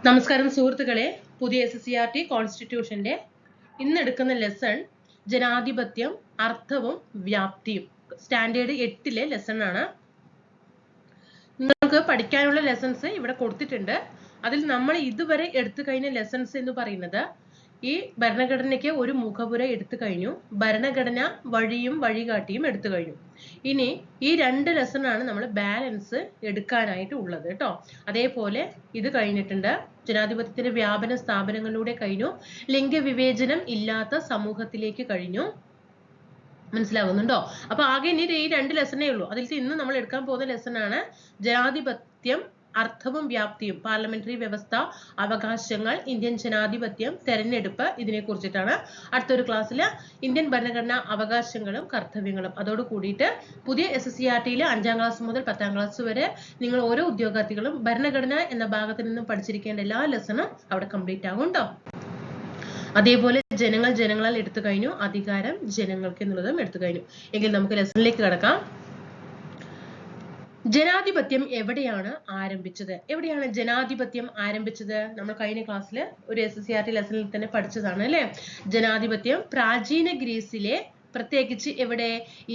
നമസ്കാരം സുഹൃത്തുക്കളെ, പുതിയ SSCRT കോൺസ്റ്റിറ്റ്യൂഷന്റെ ഇന്ന് എടുക്കുന്ന ലെസൺ ജനാധിപത്യം, അർത്ഥവും വ്യാപ്തിയും. സ്റ്റാൻഡേർഡ് 8-ലെ ലെസൺ ആണ്. നിങ്ങൾക്ക് പഠിക്കാനുള്ള ലെസൺസ് ഇവിടെ കൊടുത്തിട്ടുണ്ട്. അതിൽ നമ്മൾ ഇതുവരെ എടുത്തു കഴിഞ്ഞ ലെസൺസ് എന്ന് പറയുന്നത് ഈ ഭരണഘടനയ്ക്ക് ഒരു മുഖപുര എടുത്തു കഴിഞ്ഞു, ഭരണഘടന വഴിയും വഴികാട്ടിയും എടുത്തു കഴിഞ്ഞു. ഇനി ഈ രണ്ട് ലെസൺ ആണ് നമ്മൾ ബാലൻസ് എടുക്കാനായിട്ട് ഉള്ളത് കേട്ടോ. അതേപോലെ ഇത് കഴിഞ്ഞിട്ടുണ്ട് ജനാധിപത്യത്തിന്റെ വ്യാപന സ്ഥാപനങ്ങളിലൂടെ കഴിഞ്ഞു, ലിംഗവിവേചനം ഇല്ലാത്ത സമൂഹത്തിലേക്ക് കഴിഞ്ഞു. മനസ്സിലാകുന്നുണ്ടോ? അപ്പൊ ആകെ ഇനി ഈ രണ്ട് ലെസണേ ഉള്ളൂ. അതിൽ ഇന്ന് നമ്മൾ എടുക്കാൻ പോകുന്ന ലെസൺ ആണ് ജനാധിപത്യം, അർത്ഥവും വ്യാപ്തിയും, പാർലമെന്ററി വ്യവസ്ഥ, അവകാശങ്ങൾ, ഇന്ത്യൻ ജനാധിപത്യം, തെരഞ്ഞെടുപ്പ്, ഇതിനെ കുറിച്ചിട്ടാണ്. അടുത്തൊരു ക്ലാസ്സിൽ ഇന്ത്യൻ ഭരണഘടന, അവകാശങ്ങളും കർത്തവ്യങ്ങളും, അതോട് കൂടിയിട്ട് പുതിയ SSCRT-യിൽ 5ാം ക്ലാസ് മുതൽ 10ാം ക്ലാസ് വരെ നിങ്ങൾ ഓരോ ഉദ്യോഗാർത്ഥികളും ഭരണഘടന എന്ന ഭാഗത്ത് നിന്നും പഠിച്ചിരിക്കേണ്ട എല്ലാ ലെസണും അവിടെ കംപ്ലീറ്റ് ആകും കേട്ടോ. അതേപോലെ ജനങ്ങൾ ജനങ്ങളാൽ എടുത്തു കഴിഞ്ഞു, അധികാരം ജനങ്ങൾക്ക് എന്നുള്ളതും എടുത്തു കഴിഞ്ഞു. എങ്കിൽ നമുക്ക് ലെസണിലേക്ക് കടക്കാം. ജനാധിപത്യം എവിടെയാണ് ആരംഭിച്ചത്? എവിടെയാണ് ജനാധിപത്യം ആരംഭിച്ചത്? നമ്മൾ കഴിഞ്ഞ ക്ലാസ്സിൽ ഒരു SSCRT ലെസണിൽ തന്നെ പഠിച്ചതാണ് അല്ലെ. ജനാധിപത്യം പ്രാചീന ഗ്രീസിലെ, പ്രത്യേകിച്ച് എവിടെ,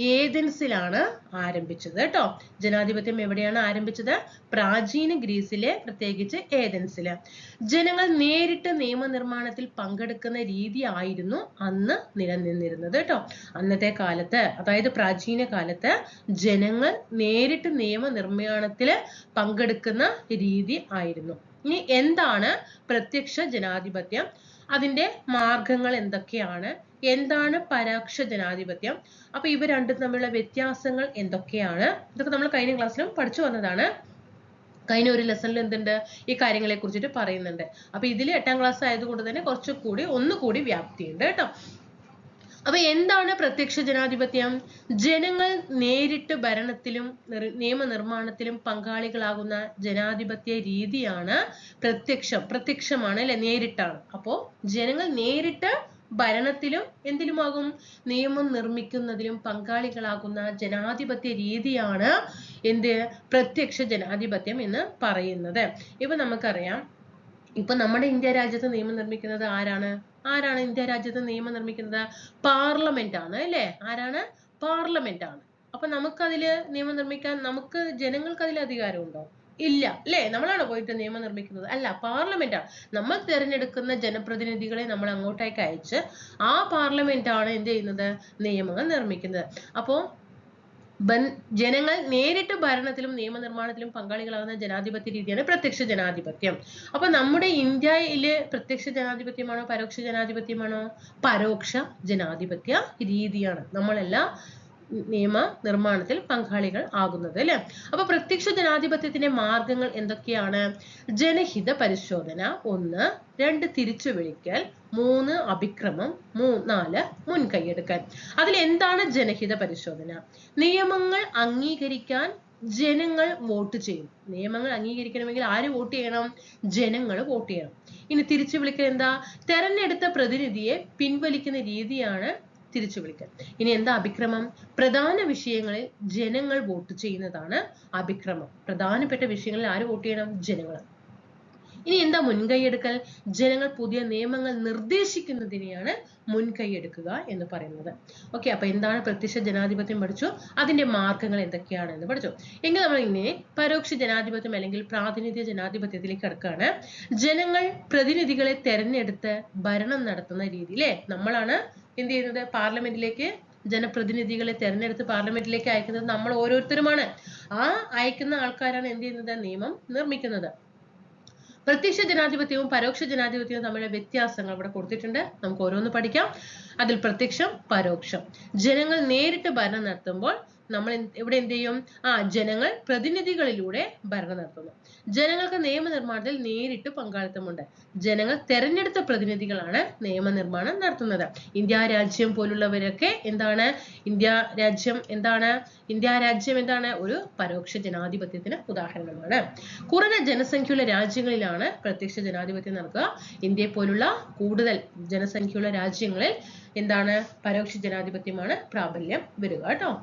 ഏതൻസിലാണ് ആരംഭിച്ചത് കേട്ടോ. ജനാധിപത്യം എവിടെയാണ് ആരംഭിച്ചത്? പ്രാചീന ഗ്രീസിലെ, പ്രത്യേകിച്ച് ഏതൻസില്. ജനങ്ങൾ നേരിട്ട് നിയമനിർമ്മാണത്തിൽ പങ്കെടുക്കുന്ന രീതി ആയിരുന്നു അന്ന് നിലനിന്നിരുന്നത് കേട്ടോ. അന്നത്തെ കാലത്ത്, അതായത് പ്രാചീന കാലത്ത് ജനങ്ങൾ നേരിട്ട് നിയമനിർമ്മാണത്തില് പങ്കെടുക്കുന്ന രീതി ആയിരുന്നു. ഇനി എന്താണ് പ്രത്യക്ഷ ജനാധിപത്യം? അതിന്റെ മാർഗങ്ങൾ എന്തൊക്കെയാണ്? എന്താണ് പരോക്ഷ ജനാധിപത്യം? അപ്പൊ ഇവ രണ്ടും തമ്മിലുള്ള വ്യത്യാസങ്ങൾ എന്തൊക്കെയാണ്? ഇതൊക്കെ നമ്മൾ കഴിഞ്ഞ ക്ലാസ്സിലും പഠിച്ചു വന്നതാണ്. കഴിഞ്ഞ ഒരു ലെസണിൽ എന്തുണ്ട്, ഈ കാര്യങ്ങളെ കുറിച്ചിട്ട് പറയുന്നുണ്ട്. അപ്പൊ ഇതിൽ 8ാം ക്ലാസ് ആയതുകൊണ്ട് തന്നെ കുറച്ചുകൂടി ഒന്നുകൂടി വ്യാപ്തിയുണ്ട് കേട്ടോ. അപ്പൊ എന്താണ് പ്രത്യക്ഷ ജനാധിപത്യം? ജനങ്ങൾ നേരിട്ട് ഭരണത്തിലും നിയമനിർമ്മാണത്തിലും പങ്കാളികളാകുന്ന ജനാധിപത്യ രീതിയാണ് പ്രത്യക്ഷമാണ് അല്ലെ, നേരിട്ടാണ്. അപ്പോ ജനങ്ങൾ നേരിട്ട് ഭരണത്തിലും എന്തിലുമാകും, നിയമം നിർമ്മിക്കുന്നതിലും പങ്കാളികളാകുന്ന ജനാധിപത്യ രീതിയാണ് എന്ത്, പ്രത്യക്ഷ ജനാധിപത്യം എന്ന് പറയുന്നത്. ഇപ്പൊ നമുക്കറിയാം, ഇപ്പൊ നമ്മുടെ ഇന്ത്യ രാജ്യത്ത് നിയമം നിർമ്മിക്കുന്നത് ആരാണ്? ഇന്ത്യ രാജ്യത്ത് നിയമം നിർമ്മിക്കുന്നത് പാർലമെന്റ് ആണ് അല്ലെ. ആരാണ്? പാർലമെന്റ് ആണ്. അപ്പൊ നമുക്കതില് നിയമം നിർമ്മിക്കാൻ, നമുക്ക് ജനങ്ങൾക്ക് അതിൽ അധികാരമുണ്ടോ? ഇല്ല അല്ലെ. നമ്മളാണ് പോയിട്ട് നിയമം നിർമ്മിക്കുന്നത്? അല്ല, പാർലമെന്റ് ആണ്. നമ്മൾ തിരഞ്ഞെടുക്കുന്ന ജനപ്രതിനിധികളെ നമ്മൾ അങ്ങോട്ടേക്ക് അയച്ച് ആ പാർലമെന്റ് ആണ് എന്ത് ചെയ്യുന്നത്, നിയമങ്ങൾ നിർമ്മിക്കുന്നത്. അപ്പോ ജനങ്ങൾ നേരിട്ട് ഭരണത്തിലും നിയമനിർമ്മാണത്തിലും പങ്കാളികളാകുന്ന ജനാധിപത്യ രീതിയാണ് പ്രത്യക്ഷ ജനാധിപത്യം. അപ്പൊ നമ്മുടെ ഇന്ത്യയില് പ്രത്യക്ഷ ജനാധിപത്യമാണോ പരോക്ഷ ജനാധിപത്യമാണോ? പരോക്ഷ ജനാധിപത്യ രീതിയാണ് നമ്മളെല്ലാം നിയമ നിർമ്മാണത്തിൽ പങ്കാളികൾ ആകുന്നത് അല്ലെ. അപ്പൊ പ്രത്യക്ഷ ജനാധിപത്യത്തിന്റെ മാർഗങ്ങൾ എന്തൊക്കെയാണ്? ജനഹിത പരിശോധന 1, 2 തിരിച്ചുവിളിക്കൽ, 3 അഭിക്രമം, 4 മുൻകൈയെടുക്കൽ. അതിൽ എന്താണ് ജനഹിത പരിശോധന? നിയമങ്ങൾ അംഗീകരിക്കാൻ ജനങ്ങൾ വോട്ട് ചെയ്യും. നിയമങ്ങൾ അംഗീകരിക്കണമെങ്കിൽ ആര് വോട്ട് ചെയ്യണം? ജനങ്ങൾ വോട്ട് ചെയ്യണം. ഇനി തിരിച്ചു വിളിക്കൽ എന്താ? തെരഞ്ഞെടുത്ത പ്രതിനിധിയെ പിൻവലിക്കുന്ന രീതിയാണ് തിരിച്ചു വിളിക്കൽ. ഇനി എന്താ അഭിക്രമം? പ്രധാന വിഷയങ്ങളിൽ ജനങ്ങൾ വോട്ട് ചെയ്യുന്നതാണ് അഭിക്രമം. പ്രധാനപ്പെട്ട വിഷയങ്ങളിൽ ആര് വോട്ട് ചെയ്യണം? ജനങ്ങൾ. ഇനി എന്താ മുൻകൈയെടുക്കൽ? ജനങ്ങൾ പുതിയ നിയമങ്ങൾ നിർദ്ദേശിക്കുന്നതിനെയാണ് മുൻകൈയെടുക്കുക എന്ന് പറയുന്നത്. ഓക്കെ, അപ്പൊ എന്താണ് പ്രത്യക്ഷ ജനാധിപത്യം പഠിച്ചു, അതിന്റെ മാർഗങ്ങൾ എന്തൊക്കെയാണ് എന്ന് പഠിച്ചു. എങ്കിൽ നമ്മൾ ഇങ്ങനെ പരോക്ഷ ജനാധിപത്യം അല്ലെങ്കിൽ പ്രാതിനിധ്യ ജനാധിപത്യത്തിലേക്ക് കടക്കുകയാണ്. ജനങ്ങൾ പ്രതിനിധികളെ തെരഞ്ഞെടുത്ത് ഭരണം നടത്തുന്ന രീതി അല്ലെ. നമ്മളാണ് എന്ത് ചെയ്യുന്നത്, പാർലമെന്റിലേക്ക് ജനപ്രതിനിധികളെ തെരഞ്ഞെടുത്ത് പാർലമെന്റിലേക്ക് അയക്കുന്നത് നമ്മൾ ഓരോരുത്തരുമാണ്. ആ അയക്കുന്ന ആൾക്കാരാണ് എന്ത് ചെയ്യുന്നത്, നിയമം നിർമ്മിക്കുന്നത്. പ്രത്യക്ഷ ജനാധിപത്യവും പരോക്ഷ ജനാധിപത്യവും തമ്മിലുള്ള വ്യത്യാസങ്ങൾ ഇവിടെ കൊടുത്തിട്ടുണ്ട്. നമുക്ക് ഓരോന്ന് പഠിക്കാം. അതിൽ പ്രത്യക്ഷം, പരോക്ഷം. ജനങ്ങൾ നേരിട്ട് ഭരണം നടത്തുമ്പോൾ നമ്മൾ ഇവിടെ എന്ത് ചെയ്യും? ജനങ്ങൾ പ്രതിനിധികളിലൂടെ ഭരണം നടത്തുന്നു. ജനങ്ങൾക്ക് നിയമനിർമ്മാണത്തിൽ നേരിട്ട് പങ്കാളിത്തമുണ്ട്. ജനങ്ങൾ തെരഞ്ഞെടുത്ത പ്രതിനിധികളാണ് നിയമനിർമ്മാണം നടത്തുന്നത്. ഇന്ത്യ രാജ്യം പോലുള്ളവരൊക്കെ എന്താണ്, ഇന്ത്യ രാജ്യം എന്താണ് ഒരു പരോക്ഷ ജനാധിപത്യത്തിന് ഉദാഹരണമാണ്. കുറഞ്ഞ ജനസംഖ്യയുള്ള രാജ്യങ്ങളിലാണ് പ്രത്യക്ഷ ജനാധിപത്യം നടക്കുക. ഇന്ത്യയെ പോലുള്ള കൂടുതൽ ജനസംഖ്യയുള്ള രാജ്യങ്ങളിൽ എന്താണ്, പരോക്ഷ ജനാധിപത്യമാണ് പ്രാബല്യം വരിക കേട്ടോ.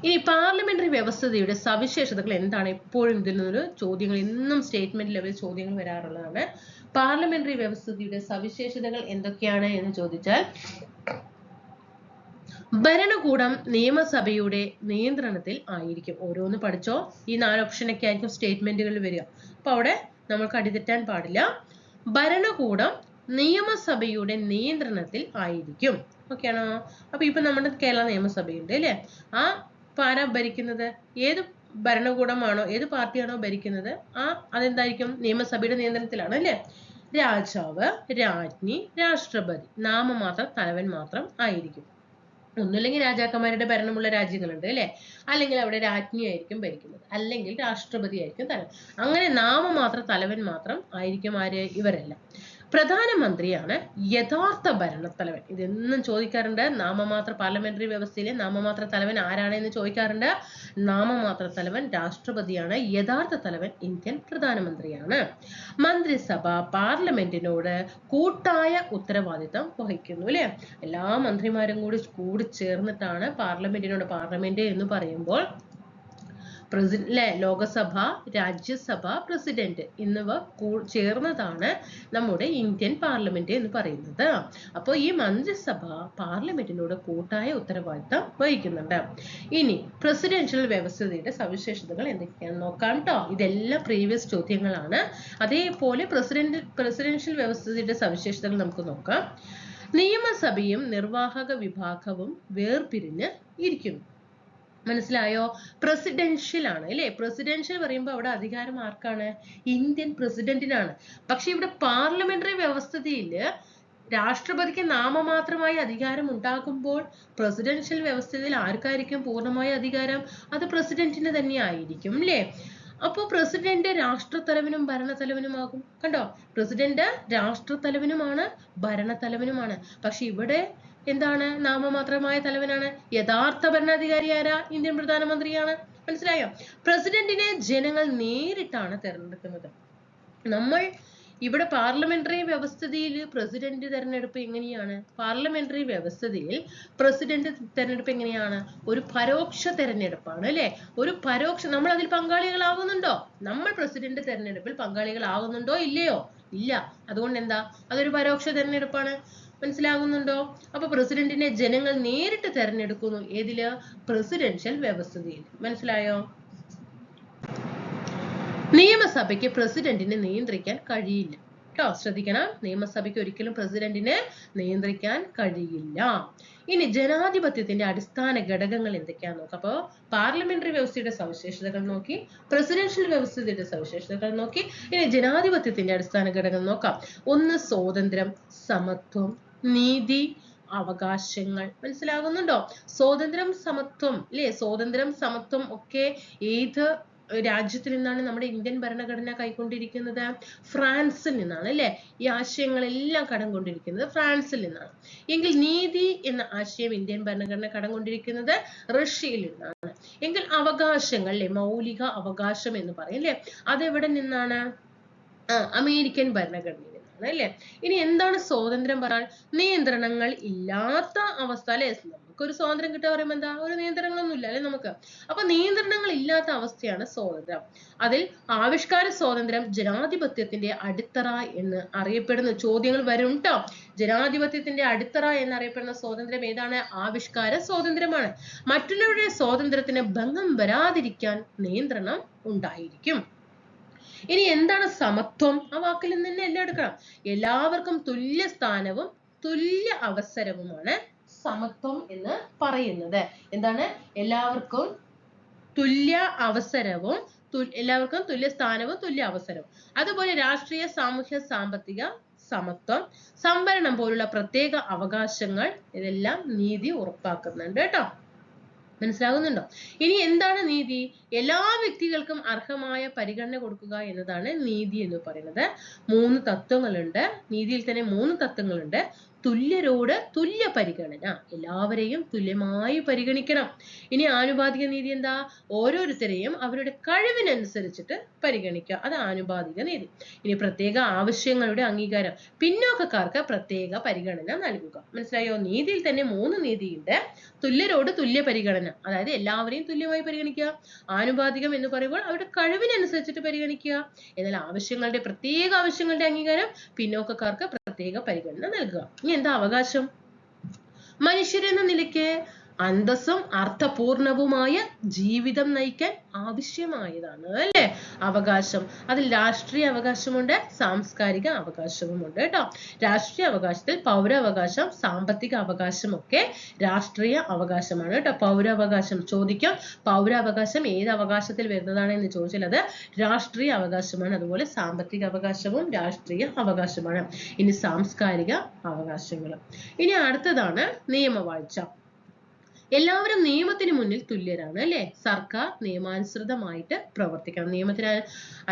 ഇനി പാർലമെന്ററി വ്യവസ്ഥയുടെ സവിശേഷതകൾ എന്താണ്? എപ്പോഴും ഇതിൽ നിന്നൊരു ചോദ്യങ്ങൾ, എന്നും സ്റ്റേറ്റ്മെന്റ് ലെവൽ ചോദ്യങ്ങൾ വരാറുള്ളതാണ്. പാർലമെന്ററി വ്യവസ്ഥയുടെ സവിശേഷതകൾ എന്തൊക്കെയാണ് എന്ന് ചോദിച്ചാൽ, ഭരണകൂടം നിയമസഭയുടെ നിയന്ത്രണത്തിൽ ആയിരിക്കും. ഓരോന്ന് പഠിച്ചോ. ഈ 4 ഓപ്ഷനൊക്കെ ആയിരിക്കും സ്റ്റേറ്റ്മെന്റുകളിൽ വരിക. അപ്പൊ അവിടെ നമ്മൾക്ക് അടിതെറ്റാൻ പാടില്ല. ഭരണകൂടം നിയമസഭയുടെ നിയന്ത്രണത്തിൽ ആയിരിക്കും. ഓക്കെ ആണോ? അപ്പൊ ഇപ്പൊ നമ്മുടെ കേരള നിയമസഭയുണ്ട് അല്ലെ? ആ ആരാ ഭരിക്കുന്നത്? ഏത് ഭരണകൂടമാണോ, ഏത് പാർട്ടിയാണോ ഭരിക്കുന്നത് അതെന്തായിരിക്കും? നിയമസഭയുടെ നിയന്ത്രണത്തിലാണ് അല്ലെ? രാജാവ്, രാജ്ഞി, രാഷ്ട്രപതി, നാമമാത്ര തലവൻ മാത്രം ആയിരിക്കും. ഒന്നുമില്ലെങ്കിൽ രാജാക്കന്മാരുടെ ഭരണമുള്ള രാജ്യങ്ങളുണ്ട് അല്ലെ? അല്ലെങ്കിൽ അവിടെ രാജ്ഞിയായിരിക്കും ഭരിക്കുന്നത്, അല്ലെങ്കിൽ രാഷ്ട്രപതി ആയിരിക്കും തലവൻ. അങ്ങനെ നാമമാത്ര തലവൻ മാത്രം ആയിരിക്കും ആര്? ഇവരെല്ലാം. പ്രധാനമന്ത്രിയാണ് യഥാർത്ഥ ഭരണത്തലവൻ. ഇതെന്നും ചോദിക്കാറുണ്ട്. നാമമാത്ര പാർലമെന്ററി വ്യവസ്ഥയിലെ നാമമാത്ര തലവൻ ആരാണ് എന്ന് ചോദിക്കാറുണ്ട്. നാമമാത്ര തലവൻ രാഷ്ട്രപതിയാണ്. യഥാർത്ഥ തലവൻ ഇന്ത്യൻ പ്രധാനമന്ത്രിയാണ്. മന്ത്രിസഭ പാർലമെന്റിനോട് കൂട്ടായ ഉത്തരവാദിത്തം വഹിക്കുന്നു അല്ലെ? എല്ലാ മന്ത്രിമാരും കൂടി ചേർന്നിട്ടാണ് പാർലമെന്റിനോട്, പാർലമെന്റ് എന്ന് പറയുമ്പോൾ ലോകസഭ, രാജ്യസഭ, പ്രസിഡന്റ് എന്നിവ ചേർന്നതാണ് നമ്മുടെ ഇന്ത്യൻ പാർലമെന്റ് എന്ന് പറയുന്നത്. അപ്പോൾ ഈ മന്ത്രിസഭ പാർലമെന്റിനോട് കൂട്ടായ ഉത്തരവാദിത്തം വഹിക്കുന്നുണ്ട്. ഇനി പ്രസിഡൻഷ്യൽ വ്യവസ്ഥയുടെ സവിശേഷതകൾ എന്തൊക്കെയാണെന്ന് നോക്കാം കേട്ടോ. ഇതെല്ലാം പ്രീവിയസ് ചോദ്യങ്ങളാണ്. അതേപോലെ പ്രസിഡൻഷ്യൽ വ്യവസ്ഥയുടെ സവിശേഷതകൾ നമുക്ക് നോക്കാം. നിയമസഭയും നിർവാഹക വിഭാഗവും വേർപിരിഞ്ഞ് ഇരിക്കുന്നു. മനസ്സിലായോ? പ്രസിഡൻഷ്യൽ ആണ് അല്ലെ? പ്രസിഡൻഷ്യൽ പറയുമ്പോൾ അവിടെ അധികാരം ആർക്കാണ്? ഇന്ത്യൻ പ്രസിഡന്റിനാണ്. പക്ഷെ ഇവിടെ പാർലമെന്ററി വ്യവസ്ഥയില് രാഷ്ട്രപതിക്ക് നാമമാത്രമായി അധികാരം ഉണ്ടാകുമ്പോൾ പ്രസിഡൻഷ്യൽ വ്യവസ്ഥയിൽ ആർക്കായിരിക്കും പൂർണ്ണമായ അധികാരം? അത് പ്രസിഡന്റിന് തന്നെ ആയിരിക്കും അല്ലേ? അപ്പൊ പ്രസിഡന്റ് രാഷ്ട്രത്തലവനും ഭരണത്തലവനുമാകും. കണ്ടോ? പ്രസിഡന്റ് രാഷ്ട്രത്തലവനുമാണ്, ഭരണത്തലവനുമാണ്. പക്ഷെ ഇവിടെ എന്താണ്? നാമമാത്രമായ തലവനാണ്. യഥാർത്ഥ ഭരണാധികാരി ആരാ? ഇന്ത്യൻ പ്രധാനമന്ത്രിയാണ്. മനസ്സിലായോ? പ്രസിഡന്റിനെ ജനങ്ങൾ നേരിട്ടാണ് തെരഞ്ഞെടുക്കുന്നത്. നമ്മൾ ഇവിടെ പാർലമെന്ററി വ്യവസ്ഥയിൽ പ്രസിഡന്റ് തെരഞ്ഞെടുപ്പ് എങ്ങനെയാണ്? പാർലമെന്ററി വ്യവസ്ഥയിൽ പ്രസിഡന്റ് തെരഞ്ഞെടുപ്പ് എങ്ങനെയാണ്? ഒരു പരോക്ഷ തെരഞ്ഞെടുപ്പാണ് അല്ലെ? ഒരു പരോക്ഷ, നമ്മൾ അതിൽ പങ്കാളികളാകുന്നുണ്ടോ? നമ്മൾ പ്രസിഡന്റ് തെരഞ്ഞെടുപ്പിൽ പങ്കാളികളാകുന്നുണ്ടോ ഇല്ലയോ? ഇല്ല. അതുകൊണ്ട് എന്താ? അതൊരു പരോക്ഷ തെരഞ്ഞെടുപ്പാണ്. മനസ്സിലാകുന്നുണ്ടോ? അപ്പൊ പ്രസിഡന്റിനെ ജനങ്ങൾ നേരിട്ട് തെരഞ്ഞെടുക്കുന്നു. ഏതില്? പ്രസിഡൻഷ്യൽ വ്യവസ്ഥയിൽ. മനസ്സിലായോ? നിയമസഭയ്ക്ക് പ്രസിഡന്റിനെ നിയന്ത്രിക്കാൻ കഴിയില്ല കേട്ടോ. ശ്രദ്ധിക്കണം. നിയമസഭയ്ക്ക് ഒരിക്കലും പ്രസിഡന്റിനെ നിയന്ത്രിക്കാൻ കഴിയില്ല. ഇനി ജനാധിപത്യത്തിന്റെ അടിസ്ഥാന ഘടകങ്ങൾ എന്തൊക്കെയാന്ന് നോക്കാം. അപ്പോ പാർലമെന്ററി വ്യവസ്ഥയുടെ സവിശേഷതകൾ നോക്കി, പ്രസിഡൻഷ്യൽ വ്യവസ്ഥയുടെ സവിശേഷതകൾ നോക്കി. ഇനി ജനാധിപത്യത്തിന്റെ അടിസ്ഥാന ഘടകങ്ങൾ നോക്കാം. ഒന്ന് സ്വാതന്ത്ര്യം, സമത്വം, നീതി, അവകാശങ്ങൾ. മനസ്സിലാകുന്നുണ്ടോ? സ്വാതന്ത്ര്യം, സമത്വം അല്ലെ? സ്വാതന്ത്ര്യം, സമത്വം ഒക്കെ ഏത് രാജ്യത്തിൽ നിന്നാണ് നമ്മുടെ ഇന്ത്യൻ ഭരണഘടന കൈക്കൊണ്ടിരിക്കുന്നത്? ഫ്രാൻസിൽ നിന്നാണ് അല്ലെ? ഈ ആശയങ്ങളെല്ലാം കടം കൊണ്ടിരിക്കുന്നത് ഫ്രാൻസിൽ നിന്നാണ്. എങ്കിൽ നീതി എന്ന ആശയം ഇന്ത്യൻ ഭരണഘടന കടം കൊണ്ടിരിക്കുന്നത് റഷ്യയിൽ നിന്നാണ്. എങ്കിൽ അവകാശങ്ങൾ അല്ലെ, മൗലിക അവകാശം എന്ന് പറയും അല്ലെ, അതെവിടെ നിന്നാണ്? അമേരിക്കൻ ഭരണഘടനയിൽ നിന്നാണ് അല്ലെ? ഇനി എന്താണ് സ്വാതന്ത്ര്യം പറയാൻ? നിയന്ത്രണങ്ങൾ ഇല്ലാത്ത അവസ്ഥ അല്ലെ? നമുക്കൊരു സ്വാതന്ത്ര്യം കിട്ടുക പറയുമ്പോൾ എന്താ? ഒരു നിയന്ത്രണങ്ങളൊന്നും ഇല്ല അല്ലെ നമുക്ക്? അപ്പൊ നിയന്ത്രണങ്ങൾ ഇല്ലാത്ത അവസ്ഥയാണ് സ്വാതന്ത്ര്യം. അതിൽ ആവിഷ്കാര സ്വാതന്ത്ര്യം ജനാധിപത്യത്തിന്റെ അടിത്തറ എന്ന് അറിയപ്പെടുന്ന ചോദ്യങ്ങൾ വരും ട്ടോ. ജനാധിപത്യത്തിന്റെ അടിത്തറ എന്നറിയപ്പെടുന്ന സ്വാതന്ത്ര്യം ഏതാണ്? ആവിഷ്കാര സ്വാതന്ത്ര്യമാണ്. മറ്റുള്ളവരുടെ സ്വാതന്ത്ര്യത്തിന് ഭംഗം വരാതിരിക്കാൻ നിയന്ത്രണം ഉണ്ടായിരിക്കും. ഇനി എന്താണ് സമത്വം? ആ വാക്കിൽ നിന്ന് തന്നെ എല്ലാം എടുക്കണം. എല്ലാവർക്കും തുല്യ സ്ഥാനവും തുല്യ അവസരവുമാണ് സമത്വം എന്ന് പറയുന്നത്. എന്താണ്? എല്ലാവർക്കും തുല്യ അവസരവും, എല്ലാവർക്കും തുല്യ സ്ഥാനവും തുല്യ അവസരവും. അതുപോലെ രാഷ്ട്രീയ, സാമൂഹ്യ, സാമ്പത്തിക സമത്വം, സംവരണം പോലുള്ള പ്രത്യേക അവകാശങ്ങൾ, ഇതെല്ലാം നീതി ഉറപ്പാക്കുന്നുണ്ട് കേട്ടോ. മനസ്സിലാകുന്നുണ്ടോ? ഇനി എന്താണ് നീതി? എല്ലാ വ്യക്തികൾക്കും അർഹമായ പരിഗണന കൊടുക്കുക എന്നതാണ് നീതി എന്ന് പറയുന്നത്. 3 തത്വങ്ങളുണ്ട്. നീതിയിൽ തന്നെ 3 തത്വങ്ങളുണ്ട്. തുല്യരോട് തുല്യ പരിഗണന, എല്ലാവരെയും തുല്യമായി പരിഗണിക്കണം. ഇനി ആനുപാതിക നീതി എന്താ? ഓരോരുത്തരെയും അവരുടെ കഴിവിനനുസരിച്ചിട്ട് പരിഗണിക്കുക, അത് ആനുപാതിക നീതി. ഇനി പ്രത്യേക ആവശ്യങ്ങളുടെ അംഗീകാരം, പിന്നോക്കക്കാർക്ക് പ്രത്യേക പരിഗണന നൽകുക. മനസ്സിലായോ? നീതിയിൽ തന്നെ 3 നീതിയുണ്ട്. തുല്യരോട് തുല്യ പരിഗണന, അതായത് എല്ലാവരെയും തുല്യമായി പരിഗണിക്കുക. ആനുപാതികം എന്ന് പറയുമ്പോൾ അവരുടെ കഴിവിനനുസരിച്ചിട്ട് പരിഗണിക്കുക. എന്നാൽ പ്രത്യേക ആവശ്യങ്ങളുടെ അംഗീകാരം, പിന്നോക്കക്കാർക്ക് പ്രത്യേക പരിഗണന നൽകുക. ഇനി എന്താ അവകാശം? മനുഷ്യരെന്ന നിലയ്ക്ക് അന്തസ്സും അർത്ഥപൂർണവുമായ ജീവിതം നയിക്കാൻ ആവശ്യമായതാണ് അല്ലെ അവകാശം. അതിൽ രാഷ്ട്രീയ അവകാശമുണ്ട്, സാംസ്കാരിക അവകാശവുമുണ്ട് കേട്ടോ. രാഷ്ട്രീയ അവകാശത്തിൽ പൗരാവകാശം, സാമ്പത്തിക അവകാശം ഒക്കെ രാഷ്ട്രീയ അവകാശമാണ് കേട്ടോ. പൗരാവകാശം ചോദിക്കാം, പൗരാവകാശം ഏത് അവകാശത്തിൽ വരുന്നതാണ് എന്ന് ചോദിച്ചാൽ അത് രാഷ്ട്രീയ അവകാശമാണ്. അതുപോലെ സാമ്പത്തിക അവകാശവും രാഷ്ട്രീയ അവകാശമാണ്. ഇനി സാംസ്കാരിക അവകാശങ്ങൾ. ഇനി അടുത്തതാണ് നിയമവാഴ്ച. എല്ലാവരും നിയമത്തിന് മുന്നിൽ തുല്യരാണ് അല്ലെ. സർക്കാർ നിയമാനുസൃതമായിട്ട് പ്രവർത്തിക്കണം. നിയമത്തിന്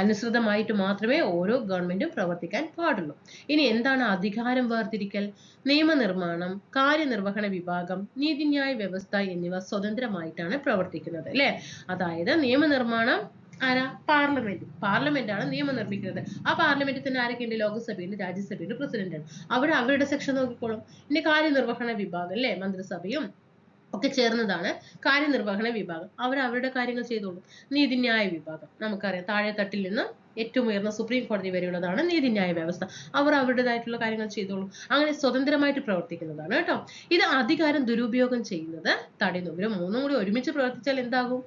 അനുസൃതമായിട്ട് മാത്രമേ ഓരോ ഗവൺമെന്റും പ്രവർത്തിക്കാൻ പാടുള്ളൂ. ഇനി എന്താണ് അധികാരം വേർതിരിക്കൽ? നിയമനിർമ്മാണം, കാര്യനിർവഹണ വിഭാഗം, നീതിന്യായ വ്യവസ്ഥ എന്നിവ സ്വതന്ത്രമായിട്ടാണ് പ്രവർത്തിക്കുന്നത് അല്ലെ. അതായത് നിയമനിർമ്മാണം ആരാ? പാർലമെന്റ് ആണ് നിയമം നിർമ്മിക്കുന്നത്. ആ പാർലമെന്റിൽ തന്നെ ആരൊക്കെയുണ്ട്? ലോകസഭയുണ്ട്, രാജ്യസഭയുണ്ട്, പ്രസിഡന്റാണ്. അവരുടെ സെക്ഷൻ നോക്കിക്കോളും. ഇനി കാര്യനിർവഹണ വിഭാഗം അല്ലെ, മന്ത്രിസഭയും ഒക്കെ ചേർന്നതാണ് കാര്യനിർവഹണ വിഭാഗം. അവരുടെ കാര്യങ്ങൾ ചെയ്തോളും. നീതിന്യായ വിഭാഗം നമുക്കറിയാം, താഴെ തട്ടിൽ നിന്ന് ഏറ്റവും ഉയർന്ന സുപ്രീം കോടതി വരെയുള്ളതാണ് നീതിന്യായ വ്യവസ്ഥ. അവരുടേതായിട്ടുള്ള കാര്യങ്ങൾ ചെയ്തോളും. അങ്ങനെ സ്വതന്ത്രമായിട്ട് പ്രവർത്തിക്കുന്നതാണ് കേട്ടോ. ഇത് അധികാരം ദുരുപയോഗം ചെയ്യുന്നത് തടയുന്നു. ഇവര് 3 കൂടി ഒരുമിച്ച് പ്രവർത്തിച്ചാൽ എന്താകും?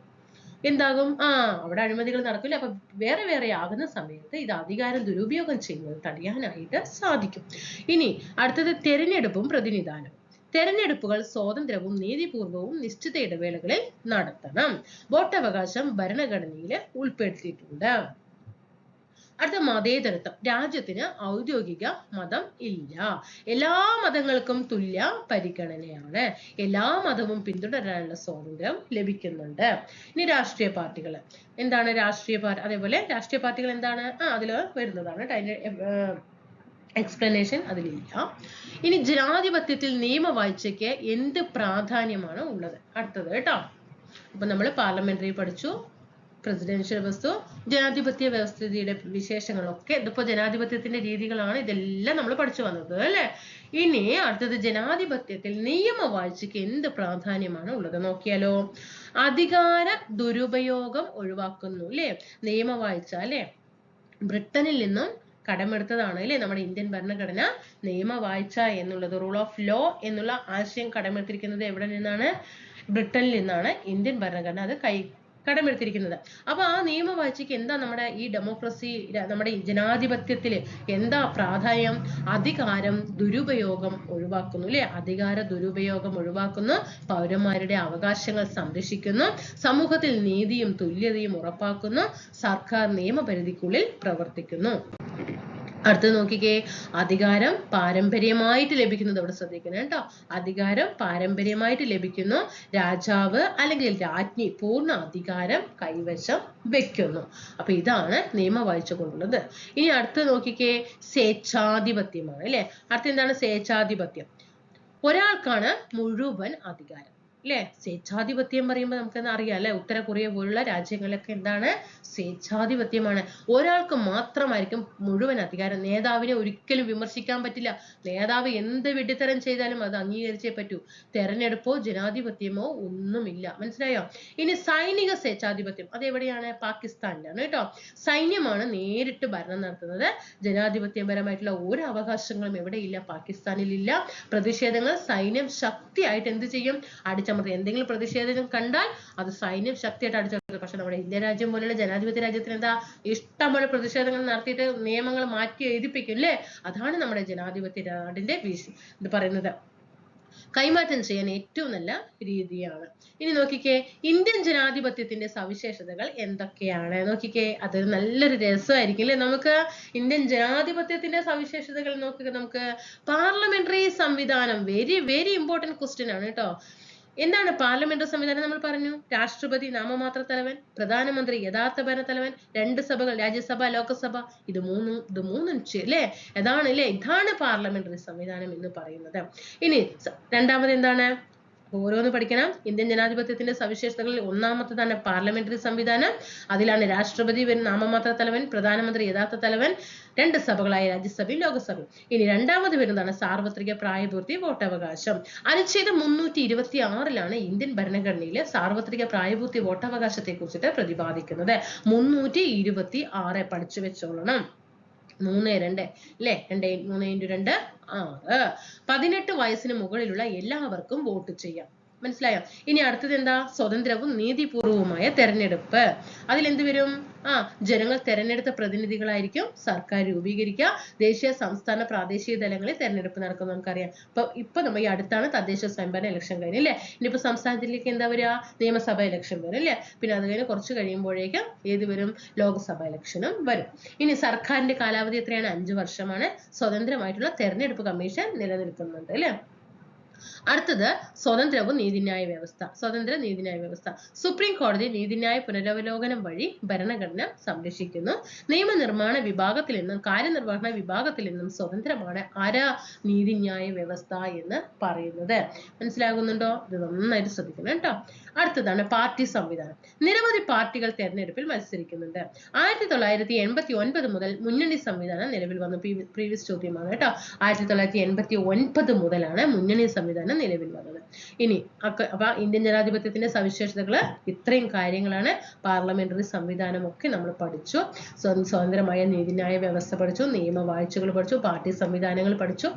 അവിടെ അഴിമതികൾ നടക്കില്ല. അപ്പൊ വേറെ ആകുന്ന സമയത്ത് ഇത് അധികാരം ദുരുപയോഗം ചെയ്യുന്നത് തടയാനായിട്ട് സാധിക്കും. ഇനി അടുത്തത് തെരഞ്ഞെടുപ്പും പ്രതിനിധാനവും. തെരഞ്ഞെടുപ്പുകൾ സ്വതന്ത്രവും നീതിപൂർവവും നിശ്ചിത ഇടവേളകളിൽ നടത്തണം. വോട്ടവകാശം ഭരണഘടനയിൽ ഉൾപ്പെടുത്തിയിട്ടുണ്ട്. അടുത്ത മതേതരത്വം. രാജ്യത്തിന് ഔദ്യോഗിക മതം ഇല്ല. എല്ലാ മതങ്ങൾക്കും തുല്യ പരിഗണനയാണ്. എല്ലാ മതവും പിന്തുടരാനുള്ള സ്വാതന്ത്ര്യം ലഭിക്കുന്നുണ്ട്. ഇനി രാഷ്ട്രീയ പാർട്ടികൾ. എന്താണ് രാഷ്ട്രീയ പാർട്ടി? അതേപോലെ രാഷ്ട്രീയ പാർട്ടികൾ എന്താണ്? അതില് വരുന്നതാണ്. എക്സ്പ്ലനേഷൻ അതിലില്ല. ഇനി ജനാധിപത്യത്തിൽ നിയമവാഴ്ചയ്ക്ക് എന്ത് പ്രാധാന്യമാണ് ഉള്ളത്? അടുത്തത് കേട്ടോ. അപ്പൊ നമ്മൾ പാർലമെന്ററി പഠിച്ചു, പ്രസിഡൻഷ്യൽ വ്യവസ്ഥ, ജനാധിപത്യ വ്യവസ്ഥിതിയുടെ വിശേഷങ്ങളൊക്കെ ഇതിപ്പോ ജനാധിപത്യത്തിന്റെ രീതികളാണ്. ഇതെല്ലാം നമ്മൾ പഠിച്ചു വന്നത് അല്ലെ. ഇനി അടുത്തത് ജനാധിപത്യത്തിൽ നിയമവാഴ്ചയ്ക്ക് എന്ത് പ്രാധാന്യമാണ് ഉള്ളത് നോക്കിയാലോ. അധികാര ദുരുപയോഗം ഒഴിവാക്കുന്നു അല്ലെ. നിയമവാഴ്ച അല്ലെ ബ്രിട്ടനിൽ നിന്നും കടമെടുത്തതാണ് അല്ലെ നമ്മുടെ ഇന്ത്യൻ ഭരണഘടന. നിയമവാഴ്ച എന്നുള്ളത്, റൂൾ ഓഫ് ലോ എന്നുള്ള ആശയം കടമെടുത്തിരിക്കുന്നത് എവിടെ നിന്നാണ്? ബ്രിട്ടനിൽ നിന്നാണ് ഇന്ത്യൻ ഭരണഘടന അത് കടമെടുത്തിരിക്കുന്നത്. അപ്പൊ ആ നിയമവാഴ്ചയ്ക്ക് എന്താ നമ്മുടെ ഈ ഡെമോക്രസി, നമ്മുടെ ജനാധിപത്യത്തില് എന്താ പ്രാധാന്യം? അധികാരം ദുരുപയോഗം ഒഴിവാക്കുന്നു അല്ലെ. അധികാര ദുരുപയോഗം ഒഴിവാക്കുന്നു, പൗരന്മാരുടെ അവകാശങ്ങൾ സംരക്ഷിക്കുന്നു, സമൂഹത്തിൽ നീതിയും തുല്യതയും ഉറപ്പാക്കുന്നു, സർക്കാർ നിയമപരിധിക്കുള്ളിൽ പ്രവർത്തിക്കുന്നു. അടുത്തത് നോക്കിക്കേ. അധികാരം പാരമ്പര്യമായിട്ട് ലഭിക്കുന്നത് അവിടെ ശ്രദ്ധിക്കണം കേട്ടോ. അധികാരം പാരമ്പര്യമായിട്ട് ലഭിക്കുന്നു. രാജാവ് അല്ലെങ്കിൽ രാജ്ഞി പൂർണ്ണ അധികാരം കൈവശം വെക്കുന്നു. അപ്പൊ ഇതാണ് നിയമവാഴ്ച കൊണ്ടുള്ളത്. ഇനി അടുത്തത് നോക്കിക്കേ. സ്വേച്ഛാധിപത്യമാണ് അല്ലെ. അടുത്ത എന്താണ്? സ്വേച്ഛാധിപത്യം. ഒരാൾക്കാണ് മുഴുവൻ അധികാരം അല്ലെ. സ്വേച്ഛാധിപത്യം പറയുമ്പോൾ നമുക്ക് അറിയാം അല്ലെ. ഉത്തര കൊറിയ പോലുള്ള രാജ്യങ്ങളിലൊക്കെ എന്താണ്? സ്വേച്ഛാധിപത്യമാണ്. ഒരാൾക്ക് മാത്രമായിരിക്കും മുഴുവൻ അധികാരം. നേതാവിനെ ഒരിക്കലും വിമർശിക്കാൻ പറ്റില്ല. നേതാവ് എന്ത് വെടിത്തരം ചെയ്താലും അത് അംഗീകരിച്ചേ പറ്റൂ. തെരഞ്ഞെടുപ്പോ ജനാധിപത്യമോ ഒന്നുമില്ല. മനസ്സിലായോ? ഇനി സൈനിക സ്വേച്ഛാധിപത്യം അതെവിടെയാണ്? പാകിസ്ഥാനിലാണ് കേട്ടോ. സൈന്യമാണ് നേരിട്ട് ഭരണം നടത്തുന്നത്. ജനാധിപത്യപരമായിട്ടുള്ള ഒരു അവകാശങ്ങളും എവിടെയില്ല? പാകിസ്ഥാനിലില്ല. പ്രതിഷേധങ്ങൾ സൈന്യം ശക്തിയായിട്ട് എന്ത് ചെയ്യും? എന്തെങ്കിലും പ്രതിഷേധം കണ്ടാൽ അത് സൈന്യം ശക്തിയായിട്ട് അടിച്ചമർത്തും. പക്ഷെ നമ്മുടെ ഇന്ത്യ രാജ്യം പോലുള്ള ജനാധിപത്യ രാജ്യത്തിന് എന്താ? ഇഷ്ടംപോലെ പ്രതിഷേധങ്ങൾ നടത്തിയിട്ട് നിയമങ്ങൾ മാറ്റി എഴുതിപ്പിക്കും അല്ലേ. അതാണ് നമ്മുടെ ജനാധിപത്യ നാടിന്റെ ഇത് പറയുന്നത്. കൈമാറ്റം ചെയ്യാൻ ഏറ്റവും നല്ല രീതിയാണ്. ഇനി നോക്കിക്കേ. ഇന്ത്യൻ ജനാധിപത്യത്തിന്റെ സവിശേഷതകൾ എന്തൊക്കെയാണ് നോക്കിക്കേ. അതൊരു നല്ലൊരു രസമായിരിക്കും അല്ലെ. നമുക്ക് ഇന്ത്യൻ ജനാധിപത്യത്തിന്റെ സവിശേഷതകൾ നോക്കുക. നമുക്ക് പാർലമെന്ററി സംവിധാനം വെരി ഇമ്പോർട്ടന്റ് ക്വസ്റ്റ്യൻ ആണ് കേട്ടോ. എന്താണ് പാർലമെന്ററി സംവിധാനം? നമ്മൾ പറഞ്ഞു രാഷ്ട്രപതി നാമമാത്ര തലവൻ, പ്രധാനമന്ത്രി യഥാർത്ഥ ഭരണ തലവൻ, 2 സഭകൾ രാജ്യസഭ ലോകസഭ, ഇത് മൂന്നും അല്ലേ ഇതാണ് പാർലമെന്ററി സംവിധാനം എന്ന് പറയുന്നത്. ഇനി രണ്ടാമത് എന്താണ്? ഓരോന്ന് പഠിക്കണം. ഇന്ത്യൻ ജനാധിപത്യത്തിന്റെ സവിശേഷതകളിൽ ഒന്നാമത്തേതാണ് പാർലമെന്ററി സംവിധാനം. അതിലാണ് രാഷ്ട്രപതി നാമമാത്ര തലവൻ, പ്രധാനമന്ത്രി യഥാർത്ഥ തലവൻ, 2 സഭകളായ രാജ്യസഭയും ലോകസഭയും. ഇനി രണ്ടാമത് വരുന്നതാണ് സാർവത്രിക പ്രായപൂർത്തി വോട്ടവകാശം. അനുച്ഛേദം 326 ഇന്ത്യൻ ഭരണഘടനയിലെ സാർവത്രിക പ്രായപൂർത്തി വോട്ടവകാശത്തെ കുറിച്ചിട്ട് പ്രതിപാദിക്കുന്നത്. 326 പഠിച്ചു വെച്ചോളണം. 3 അല്ലേ 2 3 × 2 6. 18 വയസ്സിന് മുകളിലുള്ള എല്ലാവർക്കും വോട്ട് ചെയ്യാം. മനസ്സിലായോ? ഇനി അടുത്തത് എന്താ? സ്വതന്ത്രവും നീതിപൂർവവുമായ തെരഞ്ഞെടുപ്പ്. അതിലെന്ത് വരും? ജനങ്ങൾ തെരഞ്ഞെടുത്ത പ്രതിനിധികളായിരിക്കും സർക്കാർ രൂപീകരിക്കുക. ദേശീയ സംസ്ഥാന പ്രാദേശിക തലങ്ങളിൽ തെരഞ്ഞെടുപ്പ് നടക്കും. നമുക്കറിയാം. ഇപ്പൊ നമ്മൾ ഈ അടുത്താണ് തദ്ദേശ സ്വയംഭരണ ഇലക്ഷൻ കഴിഞ്ഞു അല്ലേ? ഇനിയിപ്പോ സംസ്ഥാനത്തിലേക്ക് എന്താ വരിക? നിയമസഭ ഇലക്ഷൻ വരും അല്ലേ? പിന്നെ അത് കഴിഞ്ഞ് കുറച്ച് കഴിയുമ്പോഴേക്കും ഏത് വരും? ലോക്സഭ ഇലക്ഷനും വരും. ഇനി സർക്കാരിന്റെ കാലാവധി എത്രയാണ്? 5 വർഷമാണ്. സ്വതന്ത്രമായിട്ടുള്ള തെരഞ്ഞെടുപ്പ് കമ്മീഷൻ നിലനിൽക്കുന്നുണ്ട് അല്ലേ? അടുത്തത് സ്വതന്ത്രവും നീതിന്യായ വ്യവസ്ഥ. സ്വതന്ത്ര നീതിന്യായ വ്യവസ്ഥ. സുപ്രീം കോടതി നീതിന്യായ പുനരവലോകനം വഴി ഭരണഘടന സംരക്ഷിക്കുന്നു. നിയമനിർമ്മാണ വിഭാഗത്തിൽ നിന്നും കാര്യനിർവഹണ വിഭാഗത്തിൽ നിന്നും സ്വതന്ത്രമാണ് നീതിന്യായ വ്യവസ്ഥ എന്ന് പറയുന്നത്. മനസ്സിലാകുന്നുണ്ടോ? ഇത് നന്നായിട്ട് ശ്രദ്ധിക്കണം കേട്ടോ. അടുത്തതാണ് പാർട്ടി സംവിധാനം. നിരവധി പാർട്ടികൾ തെരഞ്ഞെടുപ്പിൽ മത്സരിക്കുന്നുണ്ട്. 1989 മുതൽ മുന്നണി സംവിധാനം നിലവിൽ വന്നു. പ്രീവിയസ് ചോദ്യമാണ് കേട്ടോ. 1989 മുതലാണ് മുന്നണി സംവിധാനം നിലവിൽ വന്നത്. ഇനി അപ്പൊ ഇന്ത്യൻ ജനാധിപത്യത്തിന്റെ സവിശേഷതകള് ഇത്രയും കാര്യങ്ങളാണ്. പാർലമെന്ററി സംവിധാനം ഒക്കെ നമ്മൾ പഠിച്ചു. സ്വതന്ത്രമായ നീതിന്യായ വ്യവസ്ഥ പഠിച്ചു, നിയമവാഴ്ചകൾ പഠിച്ചു, പാർട്ടി സംവിധാനങ്ങൾ പഠിച്ചു.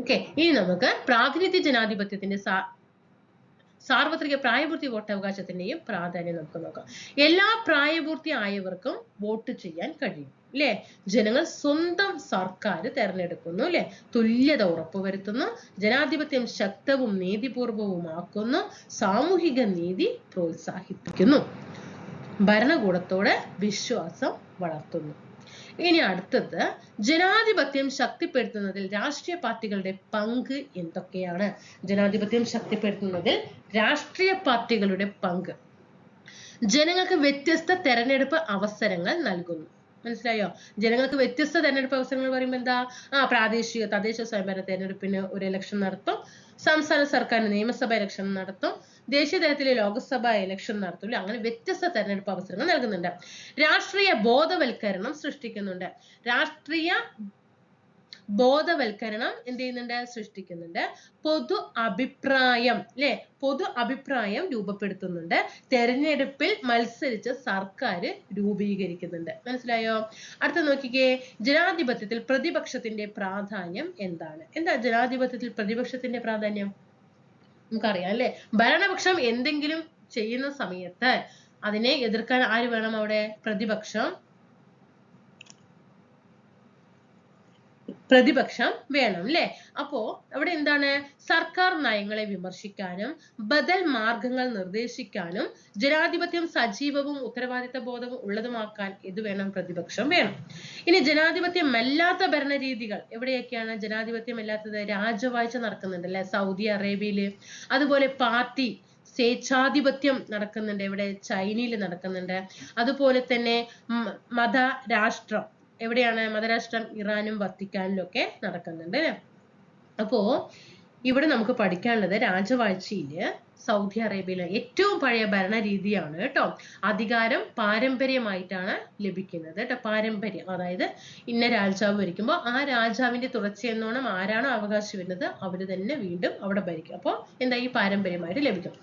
ഓക്കെ, ഇനി നമുക്ക് പ്രാതിനിധ്യ ജനാധിപത്യത്തിന്റെ സാർവത്രിക പ്രായപൂർത്തി വോട്ടവകാശത്തിന്റെയും പ്രാധാന്യം നമുക്ക് നോക്കാം. എല്ലാ പ്രായപൂർത്തി ആയവർക്കും വോട്ട് ചെയ്യാൻ കഴിയും അല്ലെ? ജനങ്ങൾ സ്വന്തം സർക്കാർ തെരഞ്ഞെടുക്കുന്നു അല്ലെ? തുല്യത ഉറപ്പുവരുത്തുന്നു, ജനാധിപത്യം ശക്തവും നീതിപൂർവവുമാക്കുന്നു, സാമൂഹിക നീതി പ്രോത്സാഹിപ്പിക്കുന്നു, ഭരണകൂടത്തോട് വിശ്വാസം വളർത്തുന്നു. ഇനി അടുത്തത് ജനാധിപത്യം ശക്തിപ്പെടുത്തുന്നതിൽ രാഷ്ട്രീയ പാർട്ടികളുടെ പങ്ക് എന്തൊക്കെയാണ്? ജനാധിപത്യം ശക്തിപ്പെടുത്തുന്നതിൽ രാഷ്ട്രീയ പാർട്ടികളുടെ പങ്ക്. ജനങ്ങൾക്ക് വ്യത്യസ്ത തെരഞ്ഞെടുപ്പ് അവസരങ്ങൾ നൽകുന്നു. മനസ്സിലായോ? ജനങ്ങൾക്ക് വ്യത്യസ്ത തെരഞ്ഞെടുപ്പ് അവസരങ്ങൾ പറയുമ്പോൾ എന്താ? പ്രാദേശിക തദ്ദേശ സ്വയംഭരണ തെരഞ്ഞെടുപ്പിന് ഒരു ഇലക്ഷൻ നടത്തും, സംസ്ഥാന സർക്കാരിന് നിയമസഭ ഇലക്ഷൻ നടത്തും, ദേശീയ തലത്തിലെ ലോക്സഭ ഇലക്ഷൻ നടത്തും. അങ്ങനെ വ്യത്യസ്ത തെരഞ്ഞെടുപ്പ് അവസരങ്ങൾ നൽകുന്നുണ്ട്. രാഷ്ട്രീയ ബോധവൽക്കരണം സൃഷ്ടിക്കുന്നുണ്ട്. രാഷ്ട്രീയ ബോധവൽക്കരണം എന്ത് ചെയ്യുന്നുണ്ട്? സൃഷ്ടിക്കുന്നുണ്ട്. പൊതു അഭിപ്രായം അല്ലെ? പൊതു അഭിപ്രായം രൂപപ്പെടുത്തുന്നുണ്ട്. തെരഞ്ഞെടുപ്പിൽ മത്സരിച്ച് സർക്കാർ രൂപീകരിക്കുന്നുണ്ട്. മനസ്സിലായോ? അടുത്ത നോക്കിക്കേ, ജനാധിപത്യത്തിൽ പ്രതിപക്ഷത്തിന്റെ പ്രാധാന്യം എന്താണ്? എന്താ ജനാധിപത്യത്തിൽ പ്രതിപക്ഷത്തിന്റെ പ്രാധാന്യം? നമുക്കറിയാം അല്ലെ? ഭരണപക്ഷം എന്തെങ്കിലും ചെയ്യുന്ന സമയത്ത് അതിനെ എതിർക്കാൻ ആര് വേണം? അവിടെ പ്രതിപക്ഷം വേണം അല്ലെ? അപ്പോ അവിടെ എന്താണ്? സർക്കാർ നയങ്ങളെ വിമർശിക്കാനും ബദൽ മാർഗങ്ങൾ നിർദ്ദേശിക്കാനും ജനാധിപത്യം സജീവവും ഉത്തരവാദിത്ത ബോധവും ഉള്ളതുമാക്കാൻ ഇത് വേണം? പ്രതിപക്ഷം വേണം. ഇനി ജനാധിപത്യമല്ലാത്ത ഭരണരീതികൾ എവിടെയൊക്കെയാണ് ജനാധിപത്യമല്ലാത്തത്? രാജവാഴ്ച നടക്കുന്നുണ്ട് അല്ലെ? സൗദി അറേബ്യയില്. അതുപോലെ പാർട്ടി സ്വേച്ഛാധിപത്യം നടക്കുന്നുണ്ട്. എവിടെ? ചൈനയിൽ നടക്കുന്നുണ്ട്. അതുപോലെ തന്നെ മതരാഷ്ട്രം എവിടെയാണ്? മതരാഷ്ട്രം ഇറാനും വത്തിക്കാനിലും ഒക്കെ നടക്കുന്നുണ്ട് അല്ലെ? അപ്പോ ഇവിടെ നമുക്ക് പഠിക്കാനുള്ളത് രാജവാഴ്ചയില് സൗദി അറേബ്യയിലെ ഏറ്റവും പഴയ ഭരണരീതിയാണ് കേട്ടോ. അധികാരം പാരമ്പര്യമായിട്ടാണ് ലഭിക്കുന്നത് കേട്ടോ. പാരമ്പര്യം, അതായത് ഇന്ന രാജാവ് ഭരിക്കുമ്പോൾ ആ രാജാവിന്റെ തുടർച്ചയെന്നോണം ആരാണോ അവകാശം വരുന്നത് അവര് തന്നെ വീണ്ടും അവിടെ ഭരിക്കും. അപ്പോൾ എന്താ? ഈ പാരമ്പര്യമായിട്ട് ലഭിക്കും.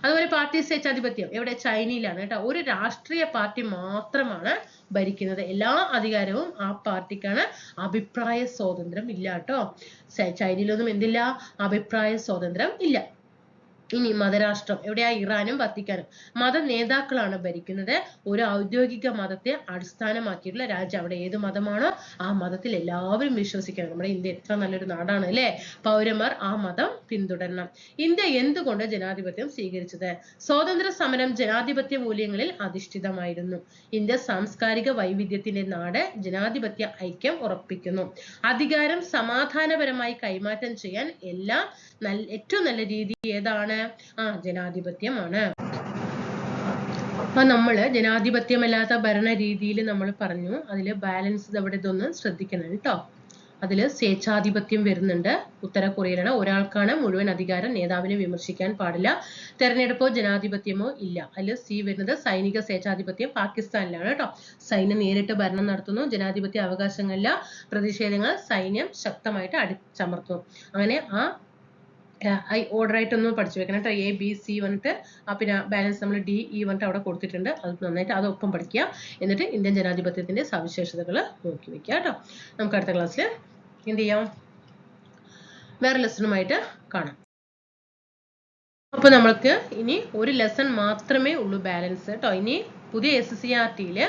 അതുപോലെ പാർട്ടി സ്വേച്ഛാധിപത്യം എവിടെ? ചൈനയിലാണ് കേട്ടോ. ഒരു രാഷ്ട്രീയ പാർട്ടി മാത്രമാണ് ഭരിക്കുന്നത്. എല്ലാ അധികാരവും ആ പാർട്ടിക്കാണ്. അഭിപ്രായ സ്വാതന്ത്ര്യം ഇല്ല കേട്ടോ. ചൈനയിലൊന്നും എന്തില്ല? അഭിപ്രായ സ്വാതന്ത്ര്യം ഇല്ല. ഇനി മതരാഷ്ട്രം എവിടെയാ? ഇറാനും വത്തിക്കാനും. മത നേതാക്കളാണ് ഭരിക്കുന്നത്. ഒരു ഔദ്യോഗിക മതത്തെ അടിസ്ഥാനമാക്കിയിട്ടുള്ള രാജ്യം. അവിടെ ഏത് മതമാണോ ആ മതത്തിൽ എല്ലാവരും വിശ്വസിക്കണം. നമ്മുടെ ഇന്ത്യ എത്ര നല്ലൊരു നാടാണ് അല്ലേ? പൗരന്മാർ ആ മതം പിന്തുടരണം. ഇന്ത്യ എന്തുകൊണ്ട് ജനാധിപത്യം സ്വീകരിച്ചത്? സ്വാതന്ത്ര്യ സമരം ജനാധിപത്യ മൂല്യങ്ങളിൽ അധിഷ്ഠിതമായിരുന്നു. ഇന്ത്യ സാംസ്കാരിക വൈവിധ്യത്തിന്റെ നാട്. ജനാധിപത്യ ഐക്യം ഉറപ്പിക്കുന്നു. അധികാരം സമാധാനപരമായി കൈമാറ്റം ചെയ്യാൻ ഏറ്റവും നല്ല രീതി ഏതാണ്? ജനാധിപത്യമാണ്. അപ്പൊ നമ്മള് ജനാധിപത്യമല്ലാത്ത ഭരണ രീതിയിൽ നമ്മൾ പറഞ്ഞു. അതില് ബാലൻസ് അവിടെ ഇതൊന്ന് ശ്രദ്ധിക്കണം കേട്ടോ. അതില് സ്വേച്ഛാധിപത്യം വരുന്നുണ്ട്. ഉത്തര കൊറിയയിലാണ്. ഒരാൾക്കാണ് മുഴുവൻ അധികാരം. നേതാവിനെ വിമർശിക്കാൻ പാടില്ല. തെരഞ്ഞെടുപ്പോ ജനാധിപത്യമോ ഇല്ല. അതിൽ സി വരുന്നത് സൈനിക സ്വേച്ഛാധിപത്യം പാകിസ്ഥാനിലാണ് കേട്ടോ. സൈന്യം നേരിട്ട് ഭരണം നടത്തുന്നു. ജനാധിപത്യ അവകാശങ്ങളില്ല. പ്രതിഷേധങ്ങൾ സൈന്യം ശക്തമായിട്ട് അടിച്ചമർത്തുന്നു. അങ്ങനെ ഓർഡർ ആയിട്ടൊന്ന് പഠിച്ചു വെക്കണം കേട്ടോ. എ ബി സി വന്നിട്ട് പിന്നെ ബാലൻസ് നമ്മൾ ഡി ഇ വന്നിട്ട് അവിടെ കൊടുത്തിട്ടുണ്ട്. അത് നന്നായിട്ട് അതൊപ്പം പഠിക്കുക. എന്നിട്ട് ഇന്ത്യൻ ജനാധിപത്യത്തിന്റെ സവിശേഷതകൾ നോക്കി വെക്കുക കേട്ടോ. നമുക്ക് അടുത്ത ക്ലാസ്സിൽ എന്ത് ചെയ്യാം? വേറെ ലെസണുമായിട്ട് കാണാം. അപ്പൊ നമ്മൾക്ക് ഇനി ഒരു ലെസൺ മാത്രമേ ഉള്ളൂ ബാലൻസ് കേട്ടോ. ഇനി പുതിയ SCERT-യില്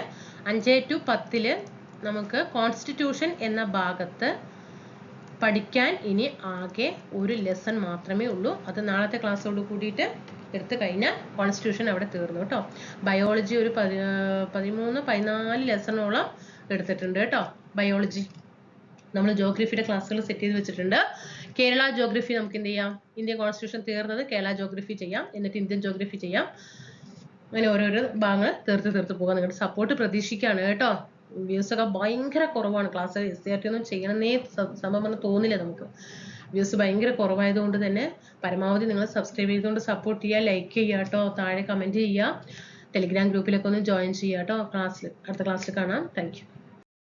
5 to 10 നമുക്ക് കോൺസ്റ്റിറ്റ്യൂഷൻ എന്ന ഭാഗത്ത് പഠിക്കാൻ ഇനി ആകെ ഒരു ലെസൺ മാത്രമേ ഉള്ളൂ. അത് നാളത്തെ ക്ലാസ്സോട് കൂടിയിട്ട് എടുത്തു കഴിഞ്ഞാൽ കോൺസ്റ്റിറ്റ്യൂഷൻ അവിടെ തീർന്നു കേട്ടോ. ബയോളജി ഒരു 13-14 ലെസണോളം എടുത്തിട്ടുണ്ട് കേട്ടോ. ബയോളജി നമ്മൾ ജോഗ്രഫിയുടെ ക്ലാസ്സുകൾ സെറ്റ് ചെയ്ത് വെച്ചിട്ടുണ്ട്. കേരള ജോഗ്രഫി നമുക്ക് എന്ത് ചെയ്യാം? ഇന്ത്യൻ കോൺസ്റ്റിറ്റ്യൂഷൻ തീർന്നത് കേരള ജോഗ്രഫി ചെയ്യാം. എന്നിട്ട് ഇന്ത്യൻ ജോഗ്രഫി ചെയ്യാം. അങ്ങനെ ഓരോരോ ഭാഗങ്ങൾ തീർത്ത് പോകാൻ നിങ്ങളുടെ സപ്പോർട്ട് പ്രതീക്ഷിക്കുകയാണ് കേട്ടോ. വ്യൂസ് ഒക്കെ ഭയങ്കര കുറവാണ്. ക്ലാസ് SCERT ഒന്നും ചെയ്യണമെന്നേ സംഭവം തോന്നില്ല നമുക്ക്. വ്യൂസ് ഭയങ്കര കുറവായതുകൊണ്ട് തന്നെ പരമാവധി നിങ്ങൾ സബ്സ്ക്രൈബ് ചെയ്തുകൊണ്ട് സപ്പോർട്ട് ചെയ്യുക, ലൈക്ക് ചെയ്യുക കേട്ടോ, താഴെ കമന്റ് ചെയ്യുക, ടെലിഗ്രാം ഗ്രൂപ്പിലൊക്കെ ഒന്ന് ജോയിൻ ചെയ്യുക കേട്ടോ. അടുത്ത ക്ലാസ്സിൽ കാണാം. Thank you.